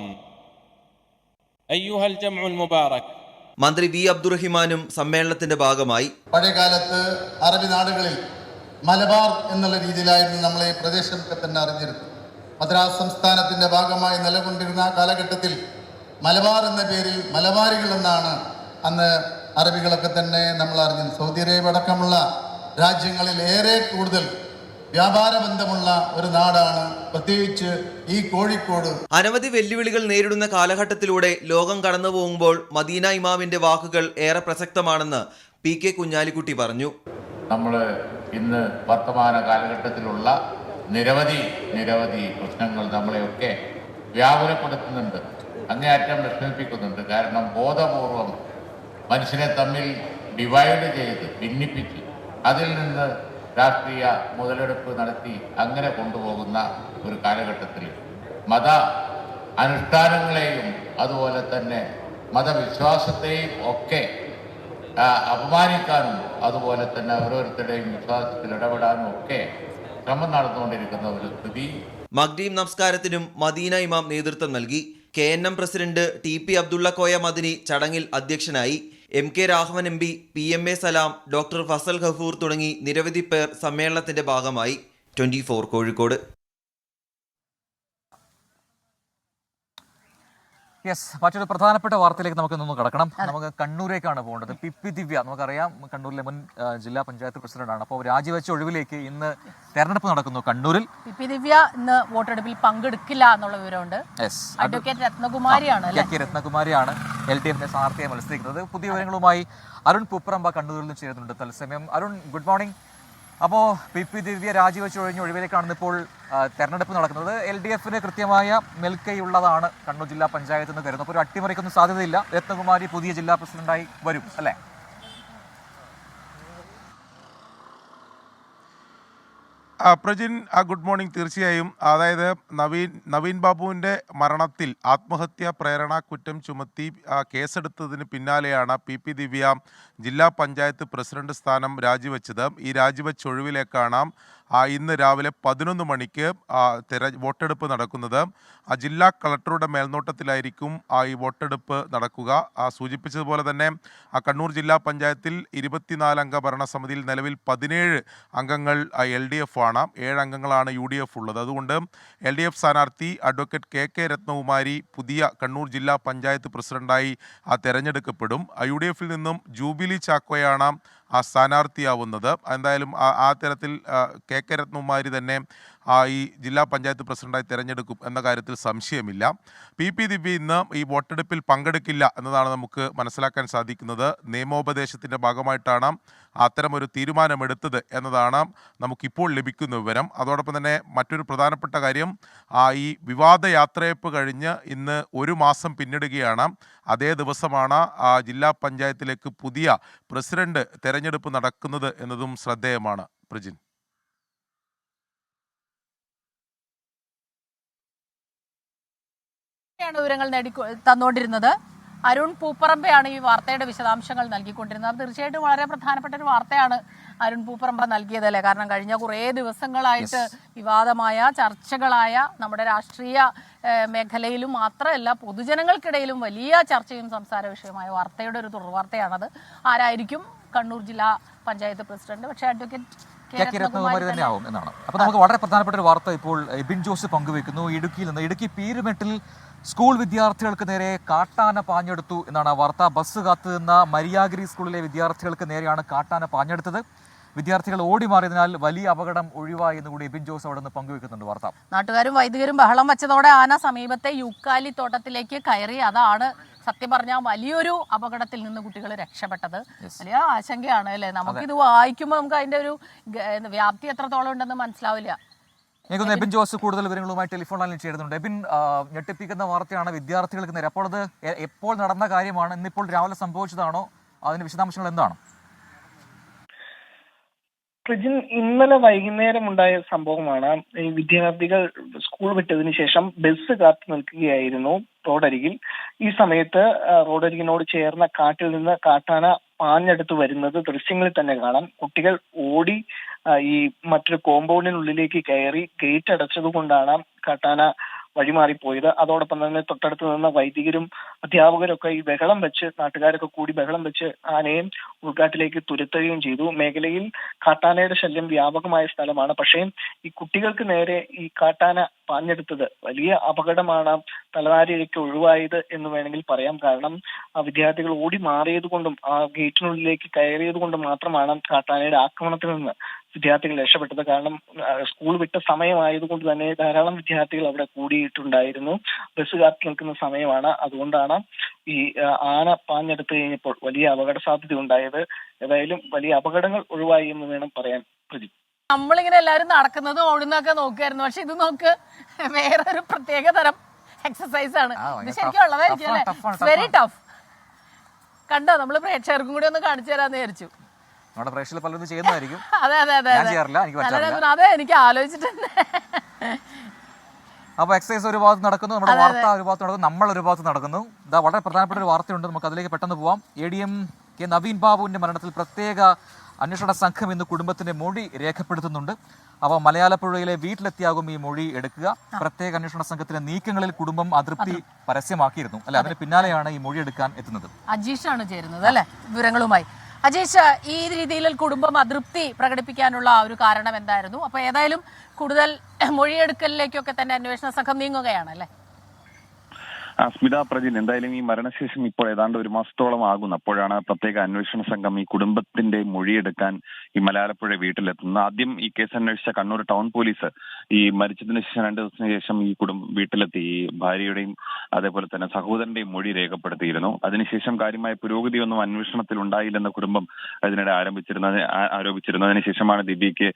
أيها الجمع المبارك. മന്ത്രി വി അബ്ദുറഹിമാനും സമ്മേളനത്തിന്റെ ഭാഗമായി. പഴയകാലത്ത് അറബി നാടുകളിൽ മലബാർ എന്നുള്ള രീതിയിലായിരുന്നു നമ്മളെ ഈ പ്രദേശമൊക്കെ തന്നെ അറിഞ്ഞിരുന്നത്. മദ്രാസ് സംസ്ഥാനത്തിന്റെ ഭാഗമായി നിലകൊണ്ടിരുന്ന കാലഘട്ടത്തിൽ മലബാർ എന്ന പേരിൽ മലബാരികൾ എന്നാണ് അന്ന് അറബികളൊക്കെ തന്നെ നമ്മൾ അറിഞ്ഞത്. സൗദി അറേബ്യ അടക്കമുള്ള രാജ്യങ്ങളിൽ ഏറെ കൂടുതൽ വ്യാപാര ബന്ധമുള്ള ഒരു നാടാണ് പ്രത്യേകിച്ച് ഈ കോഴിക്കോട്. അനവധി വെല്ലുവിളികൾ നേരിടുന്ന കാലഘട്ടത്തിലൂടെ ലോകം കടന്നു പോകുമ്പോൾ മദീന ഇമാമിന്റെ വാക്കുകൾ ഏറെ പ്രസക്തമാണെന്ന് PK കുഞ്ഞാലിക്കുട്ടി പറഞ്ഞു. നമ്മൾ ഇന്ന് വർത്തമാന കാലഘട്ടത്തിലുള്ള നിരവധി പ്രശ്നങ്ങൾ നമ്മളെയൊക്കെ വ്യാകുലപ്പെടുത്തുന്നുണ്ട്, അങ്ങേയറ്റം വിഷമിപ്പിക്കുന്നുണ്ട്. കാരണം ബോധപൂർവം മനുഷ്യനെ തമ്മിൽ ഡിവൈഡ് ചെയ്ത് ഭിന്നിപ്പിച്ച് അതിൽ നിന്ന് രാഷ്ട്രീയ മുതലെടുപ്പ് നടത്തി അങ്ങനെ കൊണ്ടുപോകുന്ന ഒരു കാലഘട്ടത്തിൽ മത അനുഷ്ഠാനങ്ങളെയും അതുപോലെ തന്നെ മതവിശ്വാസത്തെയും ഒക്കെ അപമാനിക്കാനും അതുപോലെ തന്നെ ഓരോരുത്തരുടെയും വിശ്വാസത്തിൽ ഇടപെടാനും ഒക്കെ ശ്രമം നടന്നുകൊണ്ടിരിക്കുന്ന ഒരു സ്ഥിതി. മഗ്‌രിബ് നമസ്കാരത്തിനും മദീന ഇമാം നേതൃത്വം നൽകി. KNM president TP Abdulla Koya Madani ചടങ്ങിൽ അധ്യക്ഷനായി. MK Raghavan MP, PMA Salam, doctor Fazal Gafoor തുടങ്ങി നിരവധി പേർ സമ്മേളനത്തിന്റെ ഭാഗമായി. 24 കോഴിക്കോട്. മറ്റൊരു പ്രധാനപ്പെട്ട വാർത്തയിലേക്ക് നമുക്ക് ഒന്ന് കടക്കണം. നമുക്ക് കണ്ണൂരേക്കാണ് പോകേണ്ടത്. PP ദിവ്യ നമുക്കറിയാം, കണ്ണൂരിലെ മുൻ ജില്ലാ പഞ്ചായത്ത് പ്രസിഡന്റാണ്. അപ്പോൾ രാജിവെച്ച ഒഴിവിലേക്ക് ഇന്ന് തെരഞ്ഞെടുപ്പ് നടക്കുന്നു കണ്ണൂരിൽ. PP ദിവ്യ ഇന്ന് വോട്ടെടുപ്പിൽ പങ്കെടുക്കില്ല എന്നുള്ള വിവരമുണ്ട്. അഡ്വക്കേറ്റ് രത്നകുമാരിയാണ് LDF സ്ഥാനാർത്ഥിയായി മത്സരിക്കുന്നത്. പുതിയ വിവരങ്ങളുമായി അരുൺ പൂപ്പറമ്പ കണ്ണൂരിൽ നിന്ന് ചേരുന്നുണ്ട് തത്സമയം. Arun, good morning. അപ്പോൾ PP ദിവ്യ രാജിവെച്ച് ഒഴിവിലേക്കാണ് ഇപ്പോൾ തെരഞ്ഞെടുപ്പ് നടക്കുന്നത്. LDFന് കൃത്യമായ മേൽക്കൈയുള്ളതാണ് കണ്ണൂർ ജില്ലാ പഞ്ചായത്ത് എന്ന് കരുതുന്നു. അപ്പോൾ ഒരു അട്ടിമറിക്കൊന്നും സാധ്യതയില്ല. രത്നകുമാരി പുതിയ ജില്ലാ പ്രസിഡന്റായി വരും അല്ലേ? Prajin, good morning. തീർച്ചയായും, അതായത് നവീൻ ബാബുവിൻ്റെ മരണത്തിൽ ആത്മഹത്യാ പ്രേരണ കുറ്റം ചുമത്തി കേസെടുത്തതിന് പിന്നാലെയാണ് PP ദിവ്യ ജില്ലാ പഞ്ചായത്ത് പ്രസിഡന്റ് സ്ഥാനം രാജിവെച്ചത്. ഈ രാജിവെച്ച ഒഴിവിലേക്കാണ് ഇന്ന് രാവിലെ 11 മണിക്ക് വോട്ടെടുപ്പ് നടക്കുന്നത്. ജില്ലാ കളക്ടറുടെ മേൽനോട്ടത്തിലായിരിക്കും ഈ വോട്ടെടുപ്പ് നടക്കുക. സൂചിപ്പിച്ചതുപോലെ തന്നെ കണ്ണൂർ ജില്ലാ പഞ്ചായത്തിൽ 24 അംഗ ഭരണസമിതിയിൽ നിലവിൽ 17 അംഗങ്ങൾ LDF ആണ്, 7 അംഗങ്ങളാണ് UDF ഉള്ളത്. അതുകൊണ്ട് LDF സ്ഥാനാർത്ഥി അഡ്വക്കേറ്റ് KK രത്നകുമാരി പുതിയ കണ്ണൂർ ജില്ലാ പഞ്ചായത്ത് പ്രസിഡന്റായി തെരഞ്ഞെടുക്കപ്പെടും. UDFിൽ നിന്നും ജൂബിലി ചാക്കോയാണ് സ്ഥാനാർത്ഥിയാവുന്നത്. എന്തായാലും ആ തരത്തിൽ KK രത്നകുമാരി തന്നെ ഈ ജില്ലാ പഞ്ചായത്ത് പ്രസിഡന്റായി തിരഞ്ഞെടുക്കും എന്ന കാര്യത്തിൽ സംശയമില്ല. PP ദിവ്യ ഇന്ന് ഈ വോട്ടെടുപ്പിൽ പങ്കെടുക്കില്ല എന്നതാണ് നമുക്ക് മനസ്സിലാക്കാൻ സാധിക്കുന്നത്. നിയമോപദേശത്തിൻ്റെ ഭാഗമായിട്ടാണ് അത്തരമൊരു തീരുമാനമെടുത്തത് എന്നതാണ് നമുക്കിപ്പോൾ ലഭിക്കുന്ന വിവരം. അതോടൊപ്പം തന്നെ മറ്റൊരു പ്രധാനപ്പെട്ട കാര്യം, ഈ വിവാദ യാത്രയപ്പ് കഴിഞ്ഞ് ഇന്ന് 1 മാസം പിന്നിടുകയാണ്. അതേ ദിവസമാണ് ജില്ലാ പഞ്ചായത്തിലേക്ക് പുതിയ പ്രസിഡന്റ് തെരഞ്ഞെടുപ്പ് നടക്കുന്നത് എന്നതും ശ്രദ്ധേയമാണ്. പ്രജിൻ. വിവരങ്ങൾ തന്നുകൊണ്ടിരുന്നത് അരുൺ പൂപ്പറമ്പയാണ് ഈ വാർത്തയുടെ വിശദാംശങ്ങൾ നൽകിക്കൊണ്ടിരുന്നത്. തീർച്ചയായിട്ടും വളരെ പ്രധാനപ്പെട്ട ഒരു വാർത്തയാണ് അരുൺ പൂപ്പറമ്പ നൽകിയത് അല്ലേ? കാരണം കഴിഞ്ഞ കുറേ ദിവസങ്ങളായിട്ട് വിവാദമായ ചർച്ചകളായ നമ്മുടെ രാഷ്ട്രീയ മേഖലയിലും മാത്രമല്ല പൊതുജനങ്ങൾക്കിടയിലും വലിയ ചർച്ചയും സംസാര വിഷയമായ വാർത്തയുടെ ഒരു തുടർവാർത്തയാണത്. ആരായിരിക്കും കണ്ണൂർ ജില്ലാ പഞ്ചായത്ത് പ്രസിഡന്റ്? പക്ഷേ അഡ്വക്കേറ്റ് KK രത്നകുമാരി തന്നെ ആവും എന്നാണ്. അപ്പോൾ നമുക്ക് വളരെ പ്രധാനപ്പെട്ട ഒരു വാർത്ത ഇപ്പോൾ എബിൻ ജോസ് പങ്കുവെക്കുന്നു. ഇടുക്കിയിൽ നിന്ന്. ഇടുക്കി പീരുമെട്ടിൽ സ്കൂൾ വിദ്യാർത്ഥികൾക്ക് നേരെ കാട്ടാന പാഞ്ഞെടുത്തു എന്നാണ് വാർത്ത. ബസ് കാത്തു നിന്ന മരിയാഗിരി സ്കൂളിലെ വിദ്യാർത്ഥികൾക്ക് നേരെയാണ് കാട്ടാന പാഞ്ഞെടുത്തത്. വിദ്യാർത്ഥികൾ ഓടി മാറിയതിനാൽ വലിയ അപകടം ഒഴിവായി എന്ന് കൂടി എബിൻ ജോസ് അവിടെ നിന്ന് പങ്കുവെക്കുന്നുണ്ട് വാർത്ത. നാട്ടുകാരും വൈദികരും ബഹളം വച്ചതോടെ ആന സമീപത്തെ യൂക്കാലി തോട്ടത്തിലേക്ക് കയറി. അതാണ് സത്യം പറഞ്ഞാൽ വലിയൊരു അപകടത്തിൽ നിന്ന് കുട്ടികൾ രക്ഷപ്പെട്ടത്. വലിയ ആശങ്കയാണ് അല്ലേ? നമുക്കിത് വായിക്കുമ്പോൾ നമുക്ക് അതിന്റെ ഒരു വ്യാപ്തി എത്രത്തോളം ഉണ്ടെന്ന് മനസ്സിലാവില്ല. എനിക്കൊന്ന് എബിൻ ജോസ് കൂടുതൽ വിവരങ്ങളുമായി ടെലിഫോൺ ലൈനിൽ ചേരുന്നുണ്ട്. എബിൻ, ഞെട്ടിപ്പിക്കുന്ന വാർത്തയാണ് വിദ്യാർത്ഥികൾക്ക് നേരെ. അപ്പോൾ അത് എപ്പോൾ നടന്ന കാര്യമാണ്? ഇന്നിപ്പോൾ രാവിലെ സംഭവിച്ചതാണോ? അതിന്റെ വിശദാംശങ്ങൾ എന്താണ്? ഇന്നലെ വൈകുന്നേരം ഉണ്ടായ സംഭവമാണ്. ഈ വിദ്യാർത്ഥികൾ സ്കൂൾ വിട്ടതിന് ശേഷം ബസ് കാത്തു നിൽക്കുകയായിരുന്നു റോഡരികിൽ. ഈ സമയത്ത് റോഡരികിനോട് ചേർന്ന കാട്ടിൽ നിന്ന് കാട്ടാന പാഞ്ഞെടുത്ത് വരുന്നത് ദൃശ്യങ്ങളിൽ തന്നെ കാണാം. കുട്ടികൾ ഓടി ഈ മറ്റൊരു കോമ്പൗണ്ടിനുള്ളിലേക്ക് കയറി. ഗേറ്റ് അടച്ചതുകൊണ്ടാണ് കാട്ടാന വഴിമാറിപ്പോയത്. അതോടൊപ്പം തന്നെ തൊട്ടടുത്ത് നിന്ന വൈദികരും അധ്യാപകരൊക്കെ ഈ ബഹളം വെച്ച്, നാട്ടുകാരൊക്കെ കൂടി ബഹളം വെച്ച് ആനയെ ഉൾക്കാട്ടിലേക്ക് തുരത്തുകയും ചെയ്തു. മേഖലയിൽ കാട്ടാനയുടെ ശല്യം വ്യാപകമായ സ്ഥലമാണ്. പക്ഷേ ഈ കുട്ടികൾക്ക് നേരെ ഈ കാട്ടാന പാഞ്ഞെടുത്തത് വലിയ അപകടമാണ് തലനാരിഴയ്ക്ക് ഒഴിവായത് എന്ന് വേണമെങ്കിൽ പറയാം. കാരണം ആ വിദ്യാർത്ഥികൾ ഓടി മാറിയത് കൊണ്ടും ആ ഗേറ്റിനുള്ളിലേക്ക് കയറിയത് കൊണ്ടും മാത്രമാണ് കാട്ടാനയുടെ ആക്രമണത്തിൽ നിന്ന് വിദ്യാർത്ഥികൾ രക്ഷപ്പെട്ടത്. കാരണം സ്കൂൾ വിട്ട സമയമായതുകൊണ്ട് തന്നെ ധാരാളം വിദ്യാർത്ഥികൾ അവിടെ കൂടിയിട്ടുണ്ടായിരുന്നു. ബസ് കാത്ത് നിൽക്കുന്ന സമയമാണ്. അതുകൊണ്ടാണ് ഈ ആന പാഞ്ഞെടുത്ത് കഴിഞ്ഞപ്പോൾ വലിയ അപകട സാധ്യത ഉണ്ടായത്. ഏതായാലും വലിയ അപകടങ്ങൾ ഒഴിവായി എന്ന് വേണം പറയാൻ. പ്രദീപ്, നമ്മളിങ്ങനെ എല്ലാവരും നടക്കുന്നതും ഓടുന്നതൊക്കെ നോക്കിയായിരുന്നു. പക്ഷെ ഇത് നോക്ക്, വേറൊരു പ്രത്യേക തരം എക്സസൈസ് ആണ്. ഇത് ശരിക്കും ഉള്ളതായിരിക്കും അല്ലേ? Very tough. കണ്ടോ, നമ്മള് പ്രേക്ഷകർക്കും കൂടി ഒന്ന് കാണിച്ചു തരാന്ന് വിചാരിച്ചു. നമ്മുടെ പ്രേക്ഷകർ പലരും ചെയ്യുന്നതായിരിക്കും. അതെ അതെ അതെ അതെ, എനിക്ക് ആലോചിച്ചിട്ടുണ്ട്. അപ്പോൾ എക്സസൈസ് ഒരു ഭാഗത്ത് നടക്കുന്നു, നമ്മുടെ വാർത്ത ഒരു ഭാഗത്ത് നടക്കുന്നു, നമ്മൾ ഒരു ഭാഗത്ത് നടക്കുന്നു. ഇതാ വളരെ പ്രധാനപ്പെട്ട ഒരു വാർത്തയുണ്ട്, നമുക്ക് അതിലേക്ക് പെട്ടെന്ന് പോവാം. ADM കെ നവീൻ ബാബുവിൻ്റെ മരണത്തിൽ പ്രത്യേക അന്വേഷണ സംഘം ഇന്ന് കുടുംബത്തിന്റെ മൊഴി രേഖപ്പെടുത്തുന്നുണ്ട്. അപ്പോൾ മലയാളപ്പുഴയിലെ വീട്ടിലെത്തിയാകും ഈ മൊഴി എടുക്കുക. പ്രത്യേക അന്വേഷണ സംഘത്തിലെ നീക്കങ്ങളിൽ കുടുംബം അതൃപ്തി പരസ്യമാക്കിയിരുന്നു അല്ലെ, അതിന് പിന്നാലെയാണ് ഈ മൊഴി എടുക്കാൻ എത്തുന്നത്. അജീഷാണ് ചേരുന്നത് അല്ലെ വിവരങ്ങളുമായി. അജീഷ്, ഈ രീതിയിൽ കുടുംബം അതൃപ്തി പ്രകടിപ്പിക്കാനുള്ള ഒരു കാരണം എന്തായിരുന്നു? അപ്പൊ ഏതായാലും കൂടുതൽ മൊഴിയെടുക്കലിലേക്കൊക്കെ തന്നെ അന്വേഷണ സംഘം നീങ്ങുകയാണ് അല്ലെ? സ്മിത, പ്രജിൻ, എന്തായാലും ഈ മരണശേഷം ഇപ്പോൾ ഏതാണ്ട് 1 മാസത്തോളം ആകുന്നു. അപ്പോഴാണ് പ്രത്യേക അന്വേഷണ സംഘം ഈ കുടുംബത്തിന്റെ മൊഴിയെടുക്കാൻ ഈ മലയാളപ്പുഴ വീട്ടിലെത്തുന്നത്. ആദ്യം ഈ കേസ് അന്വേഷിച്ച കണ്ണൂർ ടൗൺ പോലീസ് ഈ മരിച്ചതിന് ശേഷം 2 ദിവസത്തിന് ശേഷം ഈ വീട്ടിലെത്തി ഈ ഭാര്യയുടെയും അതേപോലെ തന്നെ സഹോദരന്റെയും മൊഴി രേഖപ്പെടുത്തിയിരുന്നു. അതിനുശേഷം കാര്യമായ പുരോഗതിയൊന്നും അന്വേഷണത്തിൽ ഉണ്ടായില്ലെന്ന് കുടുംബം അതിനിടെ ആരോപിച്ചിരുന്നു. അതിനുശേഷമാണ് ദിവ്യയ്ക്ക്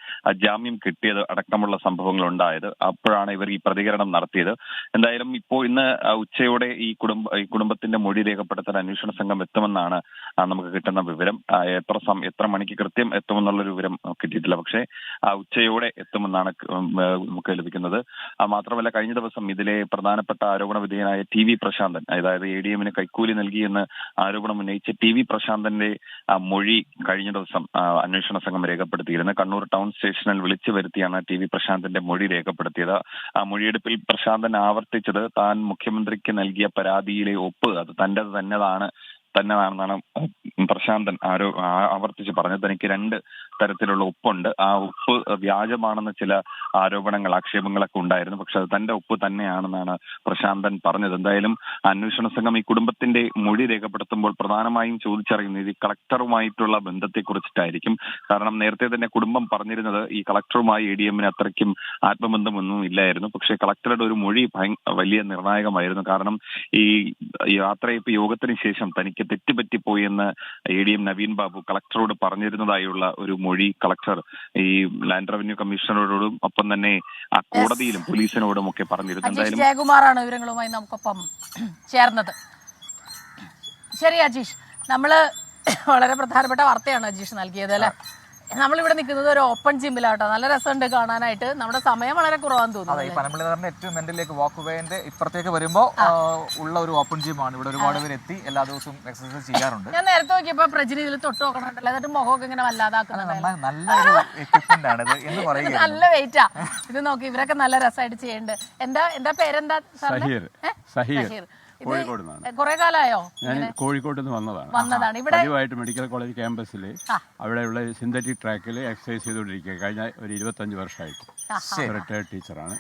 ജാമ്യം കിട്ടിയത് അടക്കമുള്ള സംഭവങ്ങൾ ഉണ്ടായത്. അപ്പോഴാണ് ഇവർ ഈ പ്രതികരണം നടത്തിയത്. എന്തായാലും ഇപ്പോൾ ഇന്ന് ഉച്ചയോടെ ഈ കുടുംബത്തിന്റെ മൊഴി രേഖപ്പെടുത്താൻ അന്വേഷണ സംഘം എത്തുമെന്നാണ് നമുക്ക് കിട്ടുന്ന വിവരം. എത്ര മണിക്ക് കൃത്യം എത്തുമെന്നുള്ളൊരു വിവരം കിട്ടിയിട്ടില്ല. പക്ഷേ ഉച്ചയോടെ എത്തുമെന്നാണ് നമുക്ക് ലഭിക്കുന്നത്. മാത്രമല്ല, കഴിഞ്ഞ ദിവസം ഇതിലെ പ്രധാനപ്പെട്ട ആരോപണ വിധേയനായ TV പ്രശാന്തൻ, അതായത് ADM കൈക്കൂലി നൽകിയെന്ന് ആരോപണം ഉന്നയിച്ച TV പ്രശാന്തന്റെ മൊഴി കഴിഞ്ഞ ദിവസം അന്വേഷണ സംഘം രേഖപ്പെടുത്തിയിരുന്നു. കണ്ണൂർ ടൗൺ സ്റ്റേഷനിൽ വിളിച്ചു വരുത്തിയാണ് TV പ്രശാന്തന്റെ മൊഴി രേഖപ്പെടുത്തിയത്. ആ മൊഴിയെടുപ്പിൽ പ്രശാന്തൻ ആവർത്തിച്ചത് താൻ മുഖ്യമന്ത്രിക്ക് നൽകിയ പരാതിയിലെ ഒപ്പ് അത് തന്നെതാണെന്നാണ് പ്രശാന്തൻ ആവർത്തിച്ച് പറഞ്ഞത്. തനിക്ക് 2 തരത്തിലുള്ള ഒപ്പുണ്ട്, ആ ഒപ്പ് വ്യാജമാണെന്ന് ചില ആക്ഷേപങ്ങളൊക്കെ ഉണ്ടായിരുന്നു. പക്ഷെ അത് തന്റെ ഒപ്പ് തന്നെയാണെന്നാണ് പ്രശാന്തൻ പറഞ്ഞത്. എന്തായാലും അന്വേഷണ സംഘം ഈ കുടുംബത്തിന്റെ മൊഴി രേഖപ്പെടുത്തുമ്പോൾ പ്രധാനമായും ചോദിച്ചറിയുന്നത് ഈ കളക്ടറുമായിട്ടുള്ള ബന്ധത്തെക്കുറിച്ചിട്ടായിരിക്കും. കാരണം നേരത്തെ തന്നെ കുടുംബം പറഞ്ഞിരുന്നത് ഈ കളക്ടറുമായി ADM അത്രയ്ക്കും ആത്മബന്ധമൊന്നും ഇല്ലായിരുന്നു. പക്ഷേ കളക്ടറുടെ ഒരു മൊഴി വലിയ നിർണായകമായിരുന്നു. കാരണം ഈ യാത്രയപ്പ് യോഗത്തിന് ശേഷം തനിക്ക് തെറ്റുപറ്റിപ്പോയി എന്ന് ADM നവീൻ ബാബു കളക്ടറോട് പറഞ്ഞിരുന്നതായുള്ള ഒരു മൊഴി കളക്ടർ ഈ ലാൻഡ് റവന്യൂ കമ്മീഷണറോടും ഒപ്പം തന്നെ ആ കോടതിയിലും പോലീസിനോടും ഒക്കെ പറഞ്ഞിരുന്നു. എന്തായാലും ജയകുമാറാണ് വിവരങ്ങളുമായി നമുക്കൊപ്പം ചേർന്നത്. ശരി അജീഷ്, നമ്മള് വളരെ പ്രധാനപ്പെട്ട വാർത്തയാണ് അജീഷ് നൽകിയത് അല്ലെ. നമ്മളിവിടെ നിൽക്കുന്നത് ഒരു ഓപ്പൺ ജിമ്മിലാട്ടോ. നല്ല രസമുണ്ട് കാണാനായിട്ട്. നമ്മുടെ സമയം വളരെ കുറവാന്ന് തോന്നുന്നു. ഈ പനമ്പള്ളിക്കാരന്റെ ഏറ്റവും എൻഡിലേക്ക് വാക്ക് വേന്റെ ഇപ്പുറത്തേക്ക് വരുമ്പോൾ ഉള്ള ഒരു ഓപ്പൺ ജിമ്മാണ്. ഇവിടെ ഒരുപാട് പേര് എത്തി എല്ലാ ദിവസവും എക്സസൈസ് ചെയ്യാറുണ്ട്. ഞാൻ നേരത്തെ നോക്കിയപ്പോ പ്രജിന് ഇതിൽ തൊട്ട് നോക്കണുണ്ടല്ലോ, എന്നിട്ട് മുഖമൊക്കെ ഇങ്ങനെ വല്ലാതാക്കുന്നത്. നല്ലൊരു എക്യുപ്മെന്റ് ആണ് ഇത് എന്ന് പറയുന്നത്. നല്ല വെയിറ്റാ ഇത്. നോക്കി, ഇവരൊക്കെ നല്ല രസമായിട്ട് ചെയ്യുന്നുണ്ട്. എന്താ പേരെന്താ? സഹീർ. കുറെ കാലമായോ? ഞാൻ കോഴിക്കോട്ട് നിന്ന് വന്നതാണ്. ഇവിടെ മെഡിക്കൽ കോളേജ് ക്യാമ്പസിൽ അവിടെയുള്ള സിന്തറ്റിക് ട്രാക്കിൽ എക്സസൈസ് ചെയ്തുകൊണ്ടിരിക്കുക. കഴിഞ്ഞ ഒരു 25 വർഷമായിട്ട് റിട്ടയർഡ് ടീച്ചറാണ്.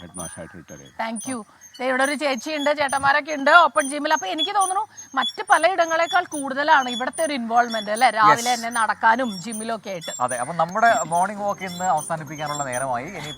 ഹെഡ് മാസ്റ്ററായിട്ട് റിട്ടയർ ചെയ്തു. Thank you. ഇവിടെ ഒരു ചേച്ചിയുണ്ട്, ചേട്ടന്മാരൊക്കെ ഉണ്ട് ഓപ്പൺ ജിമ്മിൽ. അപ്പൊ എനിക്ക് തോന്നുന്നു മറ്റ് പലയിടങ്ങളെക്കാൾ കൂടുതലാണ് ഇവിടുത്തെ ഒരു ഇൻവോൾവ്മെന്റ് അല്ലെ, രാവിലെ തന്നെ നടക്കാനും ജിമ്മിലും ഒക്കെ ആയിട്ട്. അതെ, അപ്പൊ നമ്മുടെ മോർണിംഗ് വാക്ക് ഇന്ന് അവസാനിപ്പിക്കാനുള്ള നേരമായി. ഇനി